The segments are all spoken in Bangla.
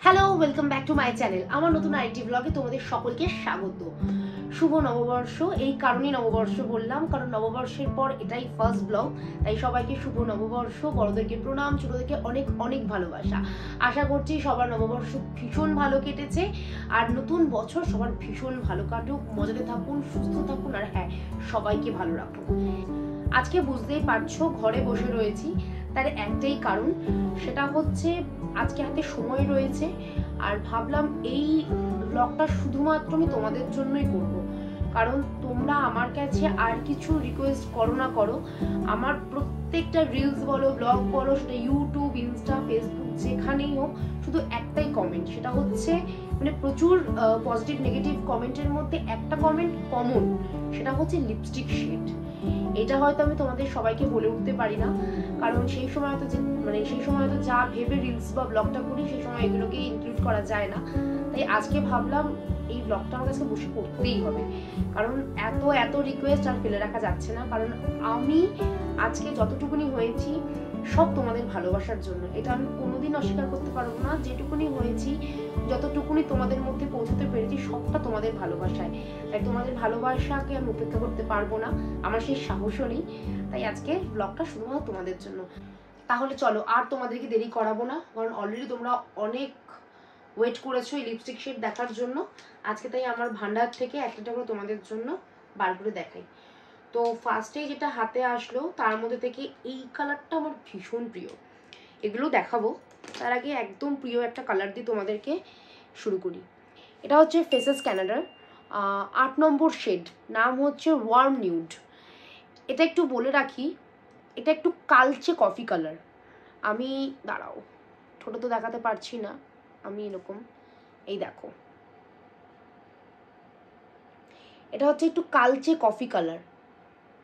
Hello, welcome back to my channel. আমার নতুন আইটি ব্লগে তোমাদের সকলকে স্বাগত। শুভ নববর্ষ। এই কারণেই নববর্ষ বললাম, কারণ নববর্ষের পর এটাই ফার্স্ট ব্লগ। তাই সবাইকে শুভ নববর্ষ, বড়দেরকে প্রণাম, ছোটদেরকে অনেক অনেক ভালোবাসা। আশা করছি সবার নববর্ষ ভীষণ ভালো কেটেছে, আর নতুন বছর সবার ভীষণ ভালো কাটুক, মজাতে থাকুন, সুস্থ থাকুন, আর হ্যাঁ, সবাইকে ভালো রাখুন। আজকে বুঝতেই পারছো ঘরে বসে রয়েছি, তার একটাই কারণ, সেটা হচ্ছে আজকে হাতে সময় রয়েছে, আর ভাবলাম এই ব্লগটা শুধুমাত্র আমি তোমাদের জন্যই করব। কারণ তোমরা আমার কাছে আর কিছু রিকোয়েস্ট করো না করো, আমার প্রত্যেকটা রিলস বলো, ব্লগ বলো, সেটা ইউটিউব, ইনস্টা, ফেসবুক, যেখানেই হোক, শুধু একটাই কমেন্ট, সেটা হচ্ছে মানে প্রচুর পজিটিভ নেগেটিভ কমেন্টের মধ্যে একটা কমেন্ট কমন, সেটা হচ্ছে লিপস্টিক শেড। এটা হয়তো আমি তোমাদের সবাইকে বলে উঠতে পারি না, কারণ সেই সময় তো যা ভেবে রিলস বা ব্লগটা করি, সেই সময় এগুলোকে ইনক্লুড করা যায় না। তাই আজকে ভাবলাম এই ব্লগটা আমার কাছে বসে করতেই হবে, কারণ এত এত রিকোয়েস্ট আর ফেলে রাখা যাচ্ছে না। কারণ আমি আজকে যতটুকুনি হয়েছি সব তোমাদের ভালোবাসার জন্য, এটা আমি কোনোদিন অস্বীকার করতে পারবো না। যেটুকুনি হয়েছি, যতটুকুনি তোমাদের মধ্যে পৌঁছতে পেরেছি, সবটা তোমাদের ভালোবাসায়। তাই তোমাদের ভালোবাসাকে আমি উপেক্ষা করতে পারবো না, আমার সেই সাহসও নেই। তাই আজকে ব্লগটা শুধুমাত্র তোমাদের জন্য। তাহলে চলো, আর তোমাদেরকে দেরি করাবো না, কারণ অলরেডি তোমরা অনেক ওয়েট করেছো এই লিপস্টিক শেড দেখার জন্য। আজকে তাই আমার ভান্ডার থেকে একটা করে তোমাদের জন্য বার করে দেখাই। তো ফার্স্টে যেটা হাতে আসলো, তার মধ্যে থেকে এই কালারটা আমার ভীষণ প্রিয়, এগুলো দেখাবো। তার আগে একদম প্রিয় একটা কালার দিয়ে তোমাদেরকে শুরু করি। এটা হচ্ছে ফেসেস ক্যানাডার 8 নম্বর শেড, নাম হচ্ছে ওয়ার্ম নিউড। এটা একটু বলে রাখি, এটা একটু কালচে কফি কালার। আমি দাঁড়াও, ছোটো তো দেখাতে পারছি না, আমি এরকম, এই দেখো, এটা হচ্ছে একটু কালচে কফি কালার।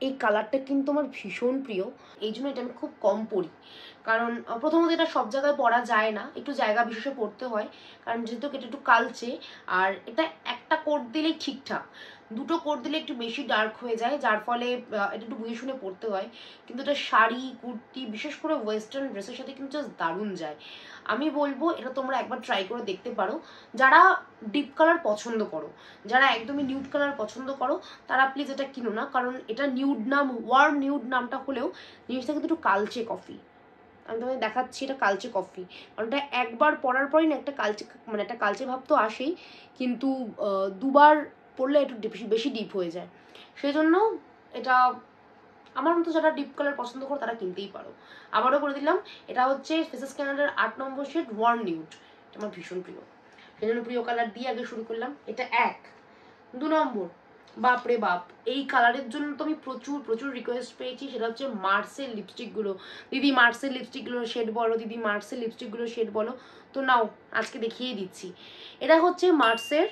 এই কালারটা কিন্তু আমার ভীষণ প্রিয়, এই জন্য এটা আমি খুব কম পরি। কারণ প্রথমত এটা সব জায়গায় পরা যায় না, একটু জায়গা বিশেষে পড়তে হয়, কারণ যেহেতু এটা একটু কালচে। আর এটা একটা কোট দিলেই ঠিকঠাক, দুটো কোট দিলে একটু বেশি ডার্ক হয়ে যায়, যার ফলে এটা একটু বুঝে শুনে পড়তে হয়। কিন্তু এটা শাড়ি, কুর্তি, বিশেষ করে ওয়েস্টার্ন ড্রেসের সাথে কিন্তু জাস্ট দারুণ যায়। আমি বলবো এটা তোমরা একবার ট্রাই করে দেখতে পারো। যারা ডিপ কালার পছন্দ করো, যারা একদমই নিউড কালার পছন্দ করো, তারা প্লিজ এটা কিনো না, কারণ এটা নিউড নাম, ওয়ার্ম নিউড নামটা হলেও জিনিসটা কিন্তু একটু কালচে কফি। আমি তোমাদের দেখাচ্ছি, এটা কালচে কফি, কারণ এটা একবার পরার পরই না একটা কালচে, মানে একটা কালচে ভাব তো আসেই, কিন্তু দুবার পরলে একটু বেশি ডিপ হয়ে যায়। সেই জন্য এটা আমার মতো যারা ডিপ কালার পছন্দ করো তারা কিনতেই পারো। আবারও করে দিলাম, এটা হচ্ছে ফেসেস ক্যানাডার 8 নম্বর শেড, ওয়ার্ম নিউড। এটা আমার ভীষণ প্রিয়, সেই জন্য প্রিয় কালার দিয়ে আগে শুরু করলাম। এটা 1। 2 নম্বর, বাপরে বাপ, এই কালারের জন্য তো আমি প্রচুর প্রচুর রিকোয়েস্ট পেয়েছি, সেটা হচ্ছে মার্সের লিপস্টিকগুলো। দিদি মার্সের লিপস্টিকগুলোর শেড বলো, দিদি মার্সের লিপস্টিকগুলোর শেড বলো। তো নাও, আজকে দেখিয়ে দিচ্ছি। এটা হচ্ছে মার্সের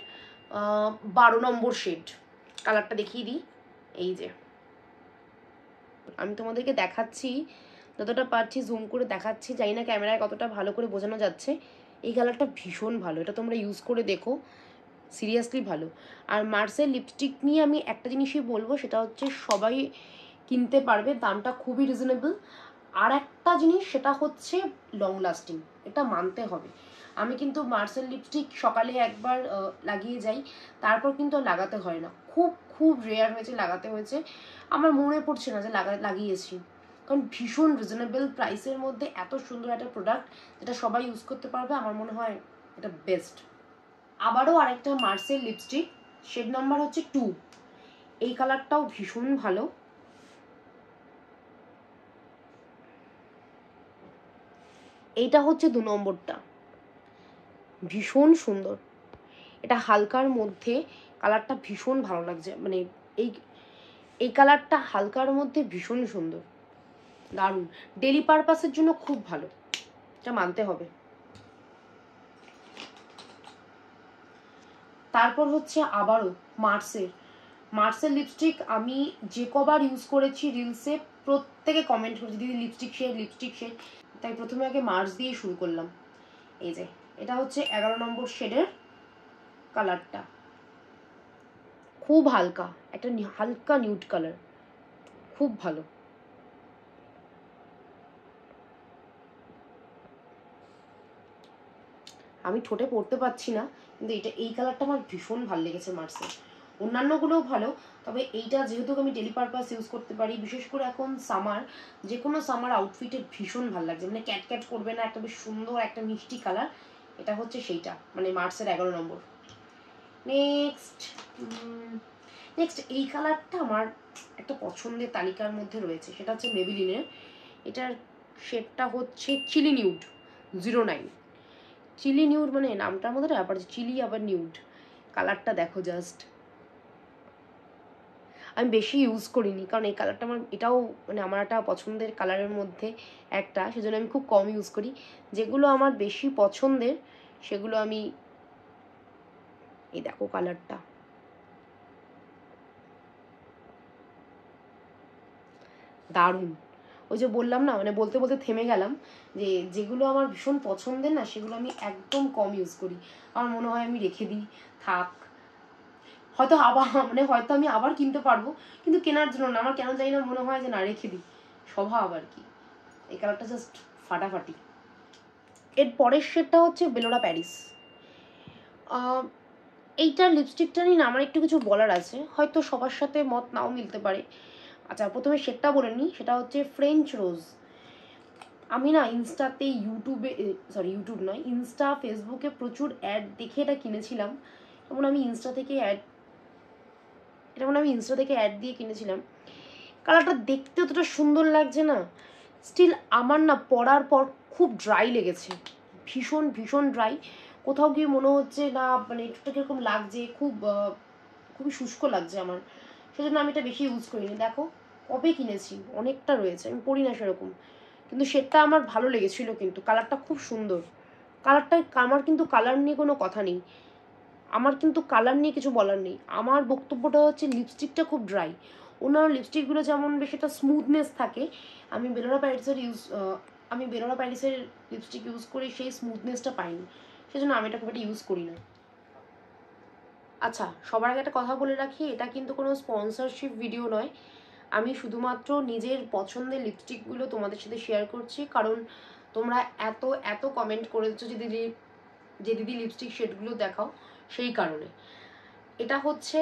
12 নম্বর শেড, কালারটা দেখিয়ে দিই। এই যে আমি তোমাদেরকে দেখাচ্ছি, যতটা পারছি জুম করে দেখাচ্ছি, জানি না ক্যামেরায় কতটা ভালো করে বোঝানো যাচ্ছে। এই কালারটা ভীষণ ভালো, এটা তোমরা ইউজ করে দেখো, সিরিয়াসলি ভালো। আর মার্সের লিপস্টিক নিয়ে আমি একটা জিনিসই বলবো, সেটা হচ্ছে সবাই কিনতে পারবে, দামটা খুবই রিজনেবল। আর একটা জিনিস, সেটা হচ্ছে লং লাস্টিং, এটা মানতে হবে। আমি কিন্তু মার্সেল লিপস্টিক সকালে একবার লাগিয়ে যাই, তারপর কিন্তু লাগাতে হয় না, খুব খুব রেয়ার হয়েছে লাগাতে হয়েছে, আমার মনে পড়ছে না যে লাগিয়েছি। কারণ ভীষণ রিজনেবল প্রাইসের মধ্যে এত সুন্দর একটা প্রোডাক্ট, যেটা সবাই ইউজ করতে পারবে, আমার মনে হয় এটা বেস্ট। আবারও আরেকটা মার্সেল লিপস্টিক, শেড নাম্বার হচ্ছে 2। এই কালারটাও ভীষণ ভালো। এইটা হচ্ছে 2 নম্বরটা, ভীষণ সুন্দর। এটা হালকার মধ্যে, কালারটা ভীষণ ভালো লাগছে, মানে এই এই কালারটা হালকার মধ্যে ভীষণ সুন্দর, দারুণ, ডেলি পারপাসের জন্য খুব ভালো, এটা মানতে হবে। তারপর হচ্ছে আবারও মার্সের লিপস্টিক, আমি যে কবার ইউজ করেছি রিলসে প্রত্যেকে কমেন্ট করেছে, দিদি লিপস্টিক শেড। তাই প্রথমে আগে মার্স দিয়ে শুরু করলাম। এই যে এটা হচ্ছে 11 নম্বর শেডের কালারটা, খুব হালকা, একটা হালকা নিউড কালার, খুব ভালো। আমি ঠোঁটে পরতে পারছি না, কিন্তু এই কালারটা আমার ভীষণ ভালো লেগেছে মার্সের। অন্যান্যগুলোও ভালো, তবে এইটা যেহেতু আমি ডেলি পারপাস ইউজ করতে পারি, বিশেষ করে এখন সামার, যে কোনো সামার আউটফিটে ভীষণ ভালো লাগছে, মানে ক্যাট ক্যাট করবে না, একটা বেশ সুন্দর একটা মিষ্টি কালার। এটা হচ্ছে সেইটা, মানে মার্সের 11 নম্বর। নেক্সট এই কালারটা আমার একটা পছন্দের তালিকার মধ্যে রয়েছে, সেটা হচ্ছে মেবিলিনের। এটার শেডটা হচ্ছে চিলি নিউড 09। চিলি নিউড মানে নামটার মধ্যে আবার চিলি আবার নিউড। কালারটা দেখো জাস্ট, আমি বেশি ইউজ করিনি কারণ এই কালারটা আমার, এটাও মানে আমার একটা পছন্দের কালারের মধ্যে একটা, সেজন্য আমি খুব কম ইউজ করি। যেগুলো আমার বেশি পছন্দের সেগুলো আমি, এই দেখো কালারটা দারুণ। ওই যে বললাম না, মানে বলতে বলতে থেমে গেলাম, যে যেগুলো আমার ভীষণ পছন্দের না সেগুলো আমি একদম কম ইউজ করি। আমার মনে হয় আমি রেখে দিই, থাক, হয়তো আবার মানে হয়তো আমি আবার কিনতে পারবো, কিন্তু কেনার জন্য না, আমার কেন জানি না মনে হয় যে না, রেখে দিই, স্বভাব আর কি। এই কালারটা জাস্ট ফাটাফাটি। এর পরের শেডটা হচ্ছে বেলোরা প্যারিস। এইটার লিপস্টিকটা নিয়ে না আমার একটু কিছু বলার আছে, হয়তো সবার সাথে মত নাও মিলতে পারে। আচ্ছা, প্রথমে শেডটা বলে নিই, সেটা হচ্ছে ফ্রেঞ্চ রোজ। আমি না ইনস্টাতে, ইউটিউব নয়, ইনস্টা ফেসবুকে প্রচুর অ্যাড দেখে এটা কিনেছিলাম। যেমন আমি ইনস্টা থেকে অ্যাড দিয়ে কিনেছিলাম। কালারটা দেখতে অতটা সুন্দর লাগছে না, স্টিল আমার না পরার পর খুব ড্রাই লেগেছে, ভীষণ ভীষণ ড্রাই। কোথাও গিয়ে মনে হচ্ছে না, মানে একটু কিরকম লাগছে, খুবই শুষ্ক লাগছে আমার, সেজন্য আমি এটা বেশি ইউজ করিনি। দেখো কবে কিনেছি, অনেকটা রয়েছে, আমি পরি না সেরকম, কিন্তু সেটা আমার ভালো লেগেছিল, কিন্তু কালারটা খুব সুন্দর। আমার কিন্তু কালার নিয়ে কোনো কথা নেই, আমার কিন্তু কালার নিয়ে কিছু বলার নেই। আমার বক্তব্যটা হচ্ছে লিপস্টিকটা খুব ড্রাই। অন্যান্য লিপস্টিকগুলো যেমন বেশ একটা স্মুথনেস থাকে, আমি বেলোরা প্যারিসের লিপস্টিক ইউজ করি, সেই স্মুথনেসটা পাইনি, সেজন্য আমি এটা খুব একটা ইউজ করি না। আচ্ছা, সবার আগে একটা কথা বলে রাখি, এটা কিন্তু কোনো স্পন্সরশিপ ভিডিও নয়, আমি শুধুমাত্র নিজের পছন্দের লিপস্টিকগুলো তোমাদের সাথে শেয়ার করছি, কারণ তোমরা এত এত কমেন্ট করেছো যে দিদি লিপস্টিক শেডগুলো দেখাও, সেই কারণে। এটা হচ্ছে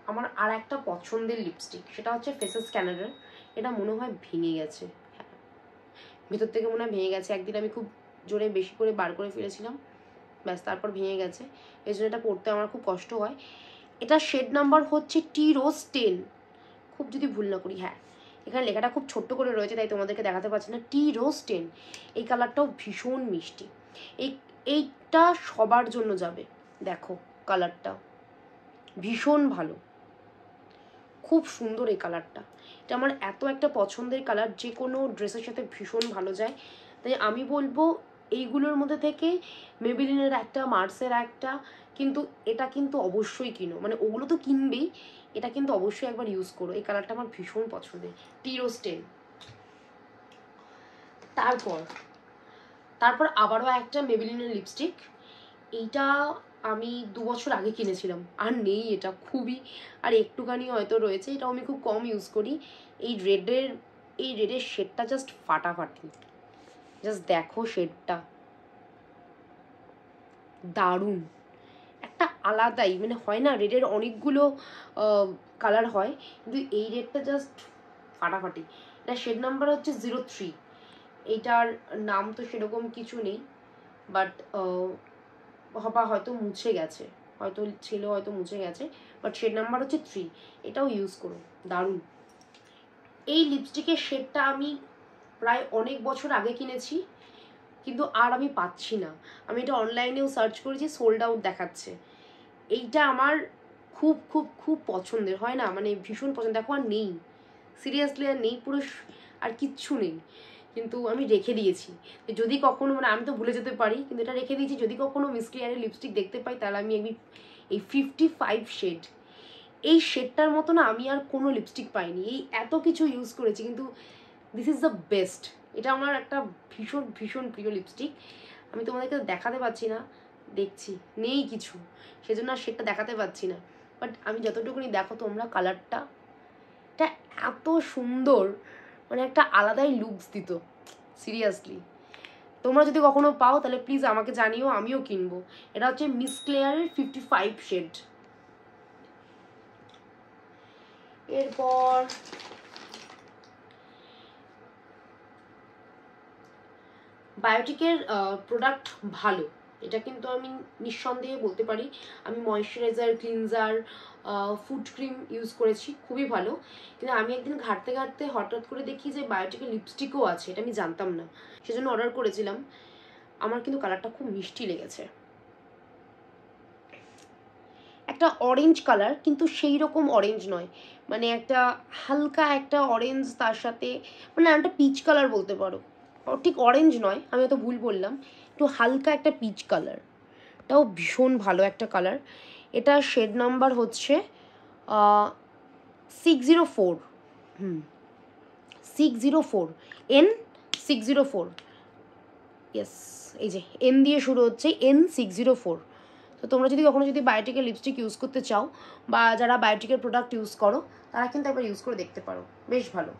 আমার আর একটা পছন্দের লিপস্টিক, সেটা হচ্ছে ফেসেস ক্যানাডার। এটা মনে হয় ভেঙে গেছে, হ্যাঁ, ভিতর থেকে মনে হয় ভেঙে গেছে, একদিন আমি খুব জোরে বেশি করে বার করে ফেলেছিলাম, ব্যাস তারপর ভেঙে গেছে, এই জন্য এটা পড়তে আমার খুব কষ্ট হয়। এটা শেড নাম্বার হচ্ছে টি রোজ 10, খুব যদি ভুল না করি, হ্যাঁ, এখানে লেখাটা খুব ছোট্ট করে রয়েছে তাই তোমাদেরকে দেখাতে পারছি না। টি রোজ 10, এই কালারটাও ভীষণ মিষ্টি, এইটা সবার জন্য যাবে। দেখো কালারটা ভীষণ ভালো, খুব সুন্দর এই কালারটা, এটা আমার এত একটা পছন্দের কালার, যে কোনো ড্রেসের সাথে ভীষণ ভালো যায়। তাই আমি বলবো এইগুলোর মধ্যে থেকে মেবিলিনের একটা, মার্সের একটা, কিন্তু এটা কিন্তু অবশ্যই কিনো, মানে ওগুলো তো কিনবেই, এটা কিন্তু অবশ্যই একবার ইউজ করো, এই কালারটা আমার ভীষণ পছন্দের, টি রোজ 10। তারপর আবারও একটা মেবিলিনের লিপস্টিক, এইটা আমি 2 বছর আগে কিনেছিলাম, আর নেই, এটা খুবই আর একটুখানি হয়তো রয়েছে, এটাও আমি খুব কম ইউজ করি। এই রেডের শেডটা জাস্ট ফাটাফাটি, জাস্ট দেখো শেডটা দারুণ, একটা আলাদাই, মানে হয় না রেডের অনেকগুলো কালার হয়, কিন্তু এই রেডটা জাস্ট ফাটাফাটি। এটা শেড নাম্বার হচ্ছে 03, এইটার নাম তো সেরকম কিছু নেই, বাট হয়তো মুছে গেছে, হয়তো মুছে গেছে, বাট শেড নাম্বার হচ্ছে 3, এটাও ইউজ করো, দারুণ। এই লিপস্টিকের শেডটা আমি প্রায় অনেক বছর আগে কিনেছি, কিন্তু আর আমি পাচ্ছি না, আমি এটা অনলাইনেও সার্চ করেছি, সোল্ড আউট দেখাচ্ছে। এইটা আমার খুব খুব খুব পছন্দের, হয় না, মানে ভীষণ পছন্দ, দেখো আর নেই, সিরিয়াসলি আর নেই, পুরো আর কিচ্ছু নেই, কিন্তু আমি রেখে দিয়েছি, যদি কখনো, মানে আমি তো ভুলে যেতে পারি, কিন্তু এটা রেখে দিয়েছি, যদি কখনো মিস ক্লিয়ারের লিপস্টিক দেখতে পাই তাহলে আমি এই 55 শেড, এই শেডটার মতো না আমি আর কোনো লিপস্টিক পাইনি, এই এত কিছু ইউজ করেছি, কিন্তু দিস ইজ দ্য বেস্ট। এটা আমার একটা ভীষণ ভীষণ প্রিয় লিপস্টিক, আমি তোমাদেরকে দেখাতে পারছি না, দেখছি নেই কিছু, সেজন্য আর শেডটা দেখাতে পারছি না, বাট আমি যতটুকুনি, দেখো তোমরা কালারটা, এটা এত সুন্দর, মানে একটা আলাদাই লুকস দিত, সিরিয়াসলি। তোমরা যদি কখনো পাও তাহলে প্লিজ আমাকে জানিও, আমিও কিনবো। এটা হচ্ছে মিস ক্লেয়ারের 55 শেড। এরপর বায়োটিকের প্রোডাক্ট ভালো, এটা কিন্তু আমি নিঃসন্দেহে বলতে পারি। আমি moisturiser, cleanser, food cream use করেছি, খুবই ভালো। কিন্তু আমি একদিন ঘাঁটতে ঘাঁটতে হঠাৎ করে দেখি যে বায়োটিকের লিপস্টিকও আছে, এটা আমি জানতাম না, সেজন্য অর্ডার করেছিলাম। আমার কিন্তু কালারটা খুব মিষ্টি লেগেছে, একটা অরেঞ্জ কালার, কিন্তু সেই রকম অরেঞ্জ নয়, মানে একটা হালকা একটা অরেঞ্জ, তার সাথে মানে একটা পিচ কালার বলতে পারো, ঠিক অরেঞ্জ নয়, আমি তো ভুল বললাম, একটু হালকা একটা পিচ কালার। এটাও ভীষণ ভালো একটা কালার। এটা শেড নাম্বার হচ্ছে 604, 604, N604, ইয়েস, এই যে এন দিয়ে শুরু হচ্ছে, N604। তো তোমরা যদি কখনো যদি বায়োটিকের লিপস্টিক ইউজ করতে চাও, বা যারা বায়োটিকের প্রোডাক্ট ইউজ করো, তারা কিন্তু একবার ইউজ করে দেখতে পারো, বেশ ভালো।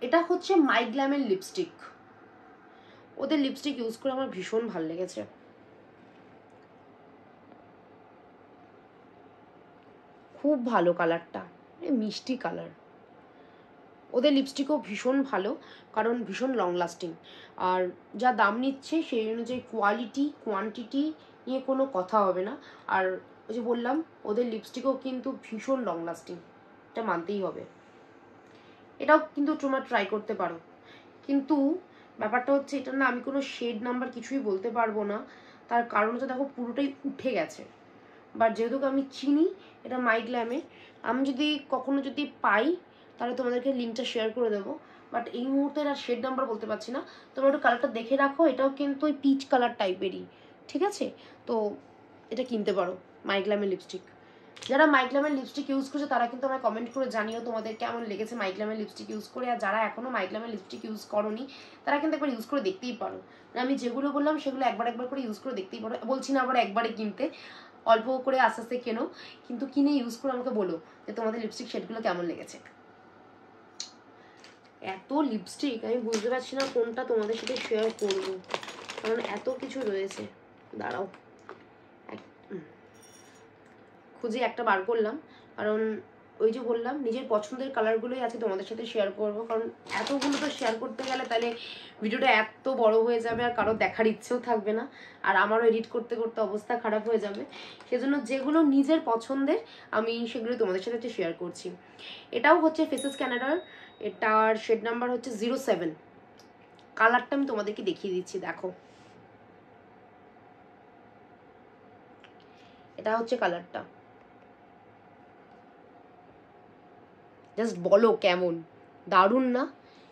এটা হচ্ছে মাইগ্ল্যামের লিপস্টিক। ওদের লিপস্টিক ইউজ করে আমার ভীষণ ভালো লেগেছে, খুব ভালো কালারটা, মিষ্টি কালার। ওদের লিপস্টিকও ভীষণ ভালো, কারণ ভীষণ লং লাস্টিং, আর যা দাম নিচ্ছে সেই অনুযায়ী কোয়ালিটি কোয়ান্টিটি নিয়ে কোনো কথা হবে না। আর ওই যে বললাম, ওদের লিপস্টিকও কিন্তু ভীষণ লং লাস্টিং, এটা মানতেই হবে। এটাও কিন্তু তোমরা ট্রাই করতে পারো, কিন্তু ব্যাপারটা হচ্ছে এটা না, আমি কোনো শেড নাম্বার কিছুই বলতে পারবো না, তার কারণ হচ্ছে দেখো পুরোটাই উঠে গেছে। বাট যেহেতু আমি চিনি এটা মাইগ্ল্যামে, আমি যদি কখনো যদি পাই তাহলে তোমাদেরকে লিঙ্কটা শেয়ার করে দেবো, বাট এই মুহূর্তে এটা শেড নাম্বার বলতে পারছি না। তোমরা একটু কালারটা দেখে রাখো, এটাও কিন্তু ওই পিচ কালার টাইপেরই, ঠিক আছে? তো এটা কিনতে পারো, মাইগ্ল্যামের লিপস্টিক। যারা মাইগ্ল্যামের লিপস্টিক ইউজ করছে তারা কিন্তু আমায় কমেন্ট করে জানিও তোমাদের কেমন লেগেছে মাইগ্ল্যামের লিপস্টিক ইউজ করে। আর যারা এখনো মাইগ্ল্যামের লিপস্টিক ইউজ করোনি তারা কিন্তু একবার ইউজ করে দেখতেই পারো। আমি যেগুলো বললাম সেগুলো একবার করে ইউজ করে দেখতেই পারো, বলছি না আবার একবারে কিনতে, অল্প করে আস্তে আস্তে কেনো, কিন্তু কিনে ইউজ করে আমাকে বলো যে তোমাদের লিপস্টিক শেডগুলো কেমন লেগেছে। এত লিপস্টিক আমি বুঝতে পারছি না কোনটা তোমাদের সাথে শেয়ার করবো, কারণ এত কিছু রয়েছে। দাঁড়াও, খুঁজে একটা বার করলাম, কারণ ওই যে বললাম নিজের পছন্দের কালারগুলোই আছে তোমাদের সাথে শেয়ার করবো, কারণ এতগুলো তো শেয়ার করতে গেলে তাহলে ভিডিওটা এত বড় হয়ে যাবে আর কারো দেখার ইচ্ছেও থাকবে না, আর আমারও এডিট করতে করতে অবস্থা খারাপ হয়ে যাবে। সেজন্য যেগুলো নিজের পছন্দের আমি সেগুলো তোমাদের সাথে শেয়ার করছি। এটাও হচ্ছে ফেসেস ক্যানাডার, এটার শেড নাম্বার হচ্ছে 07। কালারটা আমি তোমাদেরকে দেখিয়ে দিচ্ছি, দেখো এটা হচ্ছে কালারটা, জাস্ট বলো কেমন, দারুণ না?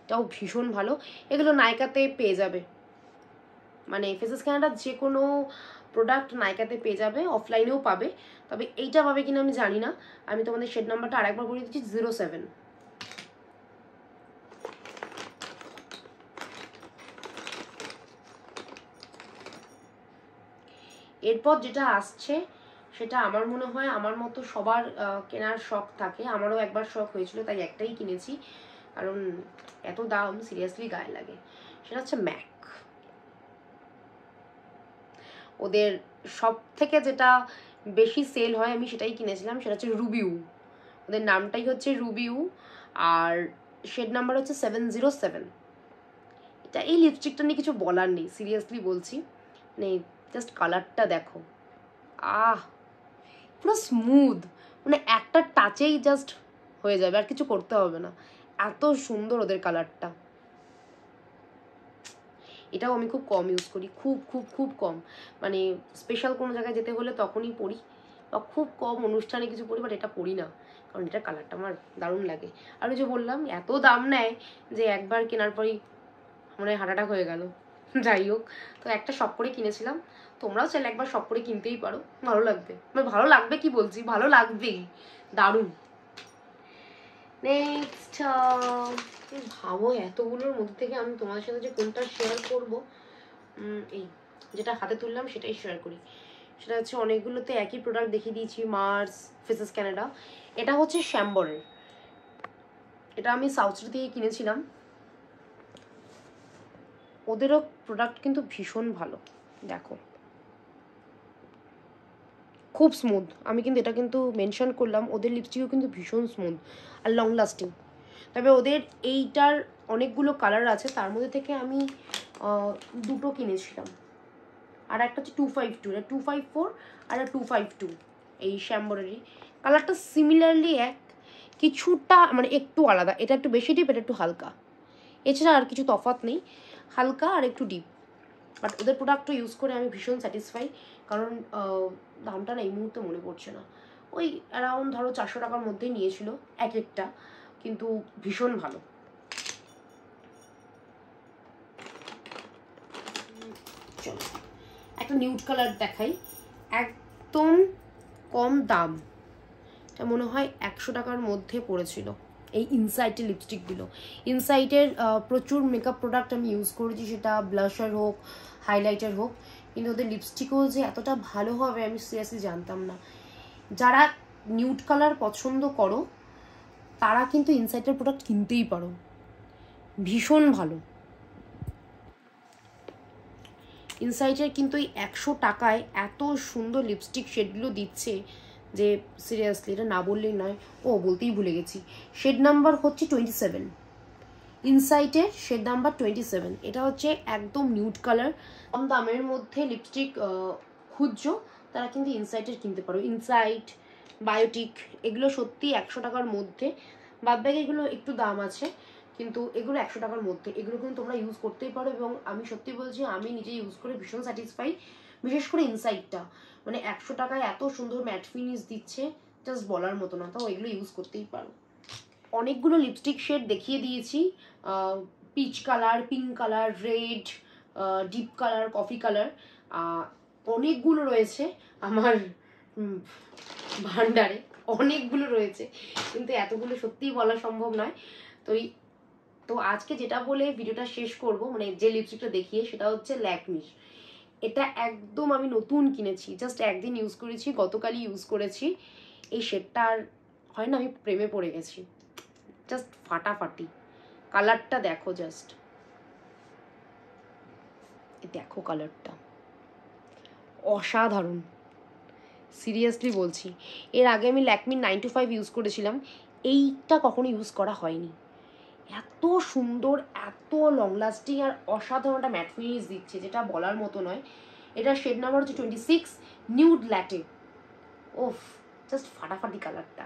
এটাও ভীষণ ভালো। এগুলো নাইকাতে পেয়ে যাবে, মানে ফেসেস ক্যানাডার যে কোনো প্রোডাক্ট নাইকাতে পেয়ে যাবে, অফলাইনেও পাবে, তবে এইটা পাবে কিনা আমি জানি না। আমি তোমাদের শেড নাম্বারটা আরেকবার বলে দিচ্ছি, 07। এরপর যেটা আসছে সেটা আমার মনে হয় আমার মতো সবার কেনার শখ থাকে, আমারও একবার শখ হয়েছিল তাই একটাই কিনেছি, কারণ এত দাম সিরিয়াসলি গায়ে লাগে। সেটা হচ্ছে ম্যাক। ওদের সব থেকে যেটা বেশি সেল হয় আমি সেটাই কিনেছিলাম, সেটা হচ্ছে রুবিউ। ওদের নামটাই হচ্ছে রুবিউ, আর শেড নাম্বার হচ্ছে 707। এটা এই লিপস্টিকটা নিয়ে কিছু বলার নেই, সিরিয়াসলি বলছি, মানে জাস্ট কালারটা দেখো, পুরো স্মুথ, মানে একটা টাচেই জাস্ট হয়ে যাবে, আর কিছু করতে হবে না, এত সুন্দর ওদের কালারটা। এটাও আমি খুব কম ইউজ করি, খুব খুব খুব কম, মানে স্পেশাল কোনো জায়গায় যেতে হলে তখনই পরি, বা খুব কম অনুষ্ঠানে কিছু পরি, বাট এটা পরি না, কারণ এটার কালারটা আমার দারুণ লাগে। আর ওই যে বললাম এত দাম নেয় যে একবার কেনার পরই মনে হয় হার্ট অ্যাটাক হয়ে গেল। যাই হোক, তো একটা শপ করে কিনেছিলাম, তোমরাও চাইলে একবার শপ করে কিনতেই পারো, ভালো লাগবে, মানে ভালো লাগবে কি বলছি, ভালো লাগবেই, দারুণ। নেক্সট ভাবো এতগুলোর মধ্যে থেকে আমি তোমাদের সাথে যে কোনটা শেয়ার করবো, এই যেটা হাতে তুললাম সেটাই শেয়ার করি। সেটা হচ্ছে অনেকগুলোতে একই প্রোডাক্ট দেখিয়ে দিয়েছি, মার্স, ফেসেস ক্যানাডা। এটা হচ্ছে শ্যাম্বরের, এটা আমি সাউথ সিটি থেকে কিনেছিলাম। ওদেরও প্রোডাক্ট কিন্তু ভীষণ ভালো, দেখো খুব স্মুথ। আমি কিন্তু এটা কিন্তু মেনশন করলাম, ওদের লিপস্টিকও কিন্তু ভীষণ স্মুথ আর লং লাস্টিং। তবে ওদের এইটার অনেকগুলো কালার আছে, তার মধ্যে থেকে আমি দুটো কিনেছিলাম। আর একটা হচ্ছে 252, এটা 254 আর 252, এই শ্যাম্বরেরই। কালারটা সিমিলারলি এক, কিছুটা মানে একটু আলাদা, এটা একটু বেশি ডিপ, এটা একটু হালকা, এছাড়া আর কিছু তফাৎ নেই, হালকা আর একটু ডিপ। বাট ওদের প্রোডাক্টটা ইউজ করে আমি ভীষণ স্যাটিসফাই, কারণ দামটা না এই মুহূর্তে মনে পড়ছে না, ওই অ্যারাউন্ড ধরো 400 টাকার মধ্যেই নিয়েছিল এক একটা, কিন্তু ভীষণ ভালো। চলো একটা নিউড কালার দেখাই, একদম কম দাম, এটা মনে হয় 100 টাকার মধ্যে পড়েছিল। এই ইনসাইটের লিপস্টিকগুলো, ইনসাইটের প্রচুর মেকআপ প্রোডাক্ট আমি ইউজ করেছি, সেটা ব্লাশার হোক হাইলাইটার হোক, কিন্তু ওদের লিপস্টিকও যে এতটা ভালো হবে আমি সিরিয়াসলি জানতাম না। যারা নিউড কালার পছন্দ করো তারা কিন্তু ইনসাইটের প্রোডাক্ট কিনতেই পারো, ভীষণ ভালো। ইনসাইটের কিন্তু এই 100 টাকায় এত সুন্দর লিপস্টিক শেডগুলো দিচ্ছে যে সিরিয়াসলি এটা না বললেই নয়। ও বলতেই ভুলে গেছি, শেড নাম্বার হচ্ছে 27, ইনসাইটের শেড নাম্বার 27। এটা হচ্ছে একদম নিউড কালার। কম দামের মধ্যে লিপস্টিক খুঁজছো তারা কিন্তু ইনসাইটের কিনতে পারো। ইনসাইট, বায়োটিক এগুলো সত্যি 100 টাকার মধ্যে, বাদবাকি এগুলো একটু দাম আছে, কিন্তু এগুলো 100 টাকার মধ্যে, এগুলো কিন্তু তোমরা ইউজ করতেই পারো। এবং আমি সত্যি বলছি আমি নিজে ইউজ করে ভীষণ স্যাটিসফাই, বিশেষ করে ইনসাইটটা, মানে 100 টাকায় এত সুন্দর ম্যাট ফিনিশ দিচ্ছে জাস্ট বলার মতো না, তাও এগুলো ইউজ করতেই পারো। অনেকগুলো লিপস্টিক শেড দেখিয়ে দিয়েছি, peach colour, pink colour, red, deep colour, coffee colour, অনেকগুলো রয়েছে আমার ভান্ডারে, অনেকগুলো রয়েছে, কিন্তু এতগুলো সত্যিই বলা সম্ভব নয়। তো আজকে যেটা বলে ভিডিওটা শেষ করব, মানে যে লিপস্টিকটা দেখিয়ে, সেটা হচ্ছে ল্যাকমির। এটা একদম আমি নতুন কিনেছি, জাস্ট একদিন ইউজ করেছি, গতকালই ইউজ করেছি। এই শেডটা আর হয় না, আমি প্রেমে পড়ে গেছি, জাস্ট ফাটাফাটি। কালারটা দেখো, জাস্ট দেখো কালারটা অসাধারণ, সিরিয়াসলি বলছি। এর আগে আমি ল্যাকমির 925 ইউজ করেছিলাম, এইটা কখনো ইউজ করা হয়নি। এত সুন্দর, এত লং লাস্টিং আর অসাধারণ একটা ম্যাট ফিনিশ দিচ্ছে যেটা বলার মতো নয়। এটা শেড নাম্বার হচ্ছে 26, নিউড ল্যাটে। ওফ, জাস্ট ফাটাফাটি কালারটা।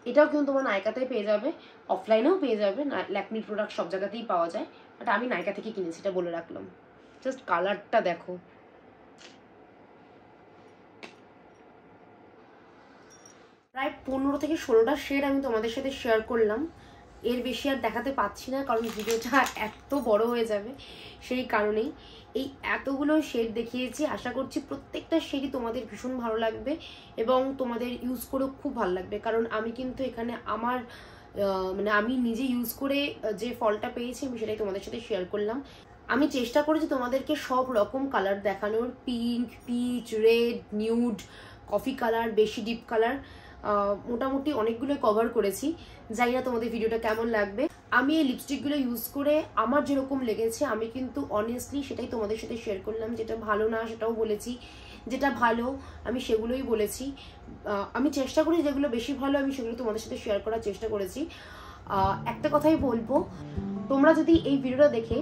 এটাও কিন্তু তোমার নাইকাতেই পেয়ে যাবে, অফলাইনেও পেয়ে যাবে, ল্যাকমির প্রোডাক্ট সব জায়গাতেই পাওয়া যায়, বাট আমি নাইকা থেকে কিনেছি, এটা বলে রাখলাম। জাস্ট কালারটা দেখো, প্রায় 15 থেকে 16টা শেড আমি তোমাদের সাথে শেয়ার করলাম, এর বেশি আর দেখাতে পাচ্ছি না, কারণ ভিডিওটা এত বড় হয়ে যাবে, সেই কারণেই এই এতগুলো শেড দেখিয়েছি। আশা করছি প্রত্যেকটা শেডই তোমাদের ভীষণ ভালো লাগবে এবং তোমাদের ইউজ করেও খুব ভালো লাগবে, কারণ আমি কিন্তু এখানে আমার মানে আমি নিজে ইউজ করে যে ফলটা পেয়েছি আমি সেটাই তোমাদের সাথে শেয়ার করলাম। আমি চেষ্টা করেছি তোমাদেরকে সব রকম কালার দেখানোর, pink, peach, red, nude, coffee colour, বেশি ডিপ কালার, মোটামুটি অনেকগুলো কভার করেছি। জানি না তোমাদের ভিডিওটা কেমন লাগবে। আমি এই লিপস্টিকগুলো ইউজ করে আমার যেরকম লেগেছে আমি কিন্তু অনেস্টলি সেটাই তোমাদের সাথে শেয়ার করলাম। যেটা ভালো না সেটাও বলেছি, যেটা ভালো আমি সেগুলোই বলেছি। আমি চেষ্টা করি যেগুলো বেশি ভালো আমি সেগুলো তোমাদের সাথে শেয়ার করার চেষ্টা করেছি। একটা কথাই বলবো, তোমরা যদি এই ভিডিওটা দেখে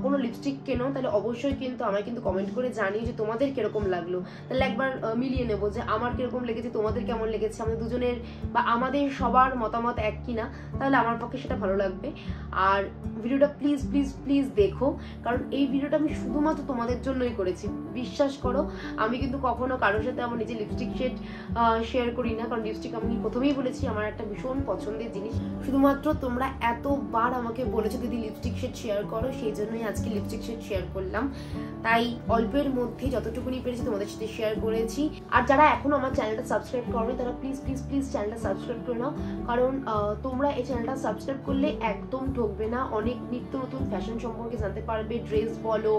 কোনো লিপস্টিক কেনো তাহলে অবশ্যই কিন্তু আমায় কিন্তু কমেন্ট করে জানিও যে তোমাদের কিরকম লাগলো, তাহলে একবার মিলিয়ে নেবো যে আমার কিরকম লেগেছে, তোমাদের কেমন লেগেছে, আমাদের দুজনের বা আমাদের সবার মতামত এক কিনা, তাহলে আমার পক্ষে সেটা ভালো লাগবে। আর ভিডিওটা প্লিজ প্লিজ প্লিজ দেখো, কারণ এই ভিডিওটা আমি শুধুমাত্র তোমাদের জন্যই করেছি। বিশ্বাস করো, আমি কিন্তু কখনো কারোর সাথে আমার নিজের লিপস্টিক শেড শেয়ার করি না, কারণ লিপস্টিক আমি প্রথমেই বলেছি আমার একটা ভীষণ পছন্দের জিনিস। শুধুমাত্র তোমরা এতবার আমাকে বলেছো বলেছো দিদি লিপস্টিক শেড শেয়ার করো, সেই জন্যই আজকে লিপস্টিক শেড শেয়ার করলাম। তাই অল্পের মধ্যে যতটুকুনি পেরেছি তোমাদের সাথে শেয়ার করেছি। আর যারা এখনো আমার চ্যানেলটা সাবস্ক্রাইব করোনি তারা প্লিজ প্লিজ প্লিজ চ্যানেলটা সাবস্ক্রাইব করে নাও, কারণ তোমরা এই চ্যানেলটা সাবস্ক্রাইব করলে একদম ঠকবে না, অনেক নিত্য নতুন ফ্যাশন সম্পর্কে জানতে পারবে, ড্রেস বলো,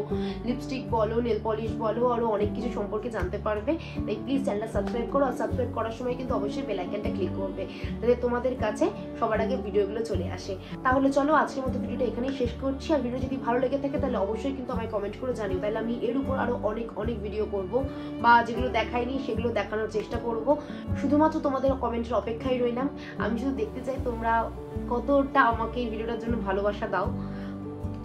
লিপস্টিক বলো, নেল পলিশ বলো, আরও অনেক কিছু সম্পর্কে জানতে পারবে। তাই প্লিজ চ্যানেলটা সাবস্ক্রাইব করো, আর সাবস্ক্রাইব করার সময় কিন্তু অবশ্যই বেল আইকনটা ক্লিক করবে যাতে তোমাদের কাছে সবার আগে ভিডিওগুলো চলে আসে। তাহলে চলো আজকের মতো ভিডিওটা এখানেই শেষ করছি। আর ভিডিও যদি ভালো লেগে থাকে তাহলে অবশ্যই কিন্তু আমায় কমেন্ট করে জানিও, তাহলে আমি এর উপর আরো অনেক অনেক ভিডিও করব, বা যেগুলো দেখাইনি সেগুলো দেখানোর চেষ্টা করব। শুধুমাত্র তোমাদের কমেন্টের অপেক্ষায় রইলাম। আমি শুধু দেখতে চাই তোমরা কতটা আমাকে এই ভিডিওটার জন্য ভালোবাসা দাও,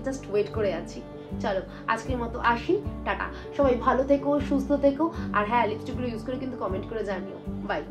জাস্ট ওয়েট করে আছি। চলো আজকের মতো আসি, টাটা। সবাই ভালো থেকো, সুস্থ থেকো, আর হ্যাঁ লিপস্টিকগুলো ইউজ করে কিন্তু কমেন্ট করে জানিও। বাই।